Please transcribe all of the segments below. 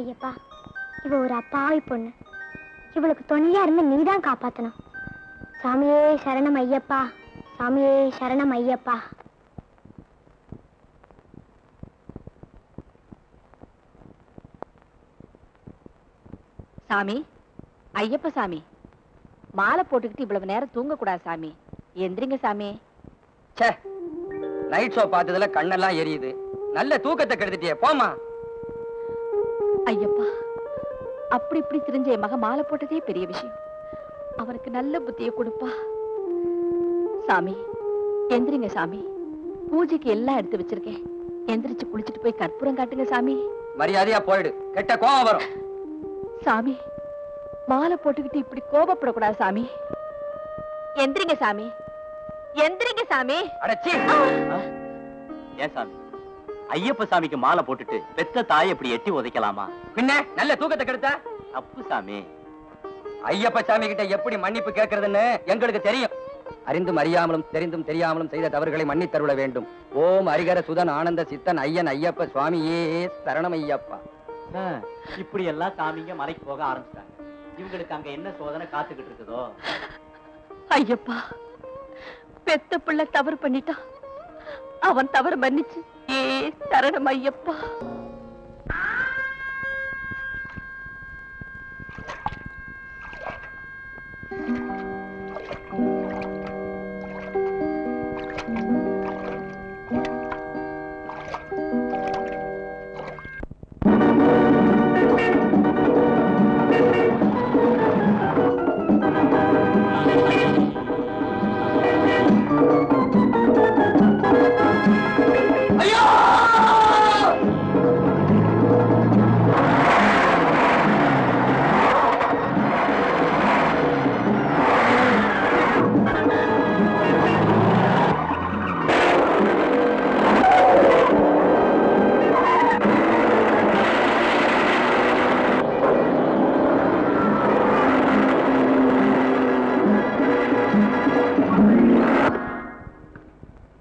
ஐயப்பா, இவ ஒரு அப்பாவி பொண்ணு. இவளுக்கு துணையா இருந்து நீதான் காப்பாத்தணும். சாமியே சரணம் ஐயப்பா, சாமியே சரணம் ஐயப்பா. சாமி, ஐயப்ப சாமி, மாலை போட்டுக்கிட்டு இவ்வளவு நேரம் தூங்க கூடாது சாமி. எந்திரிங்க சாமி. நைட் ஷோ பார்த்ததுல கண்ணெல்லாம் எரியுது. நல்ல தூக்கத்தை கெடுத்துட்டியே, போமா. ஐயப்பா, அப்படி இப்படி திரிஞ்ச என் மக மாலை போட்டதே பெரிய விஷயம். அவருக்கு நல்ல புத்தியை கொடுப்பா. சாமி, எந்திரிங்க சாமி. பூஜைக்கு எல்லாம் எடுத்து வச்சிருக்கேன். எந்திரிச்சு குளிச்சுட்டு போய் கற்பூரம் காட்டுங்க சாமி. மரியாதையா போயிடு, கெட்ட கோபம் வரும். சாமி, மாலை போட்டுக்கிட்டு இப்படி கோபப்படக்கூடாது சாமி. எந்திரிங்க சாமி, எந்திரிங்க சாமி. அடச்சி. ஏன் சாமி, ஐயப்ப சாமிக்கு மாலை போட்டுட்டு பெத்த தாயை இப்படி எட்டி உதைக்கலாமா? பின்ன நல்ல தூக்கத்தை கெடுத்த தப்பு சாமி. ஐயப்ப சாமி கிட்ட எப்படி மன்னிப்பு கேட்கறதுன்னு எங்களுக்கு தெரியும். அறிந்தும் அறியாமலும் தெரிந்தும் தெரியாமலும் செய்த தவறுகளை மன்னித்தருள வேண்டும். ஓம் ஹரிஹர சுதன் ஆனந்த சித்தன் ஐயன் ஐயப்ப சுவாமியே சரணம் ஐயப்பா. இப்படி எல்லாம் சாமிங்க மலைக்கு போக ஆரம்பிச்சிட்டாங்க. இவங்களுக்கு அங்க என்ன சோதனை காத்துக்கிட்டு இருக்குதோ? ஐயப்பா, பெத்த பிள்ளை தவறு பண்ணிட்டான். அவன் தவறு மன்னிச்சு சரணம் ஐயப்பா.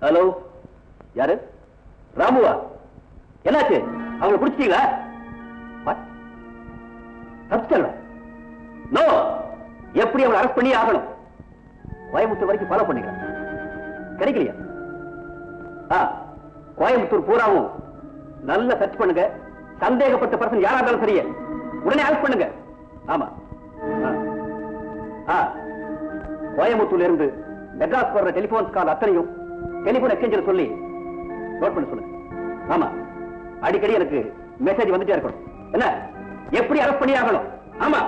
ஹலோ, யாரு? ராமுவா? என்னாச்சு? அவங்களை பிடிச்சிட்டீங்களா? நோ, எப்படி அவங்களை அரெஸ்ட் பண்ணி ஆகணும். கோயம்புத்தூர் வரைக்கும் ஃபாலோ பண்ணிக்கலாம். கிடைக்கலையா? கோயம்புத்தூர் பூராவும் நல்ல சர்ச் பண்ணுங்க. சந்தேகப்பட்ட பர்சன் யாரா இருந்தாலும் சரியே உடனே அரெஸ்ட் பண்ணுங்க. ஆமா, கோயம்புத்தூர்ல இருந்து மெட்ராஸ் வர்ற டெலிபோன் கால் அத்தனையும் டெலிபோன் எக்ஸ்சேஞ்சில் சொல்லி நோட் பண்ண சொல்லுங்க. ஆமா, அடிக்கடி எனக்கு மெசேஜ் வந்துட்டே இருக்கணும். என்ன, எப்படி அரெஸ்ட் பண்ணி ஆகணும். ஆமா.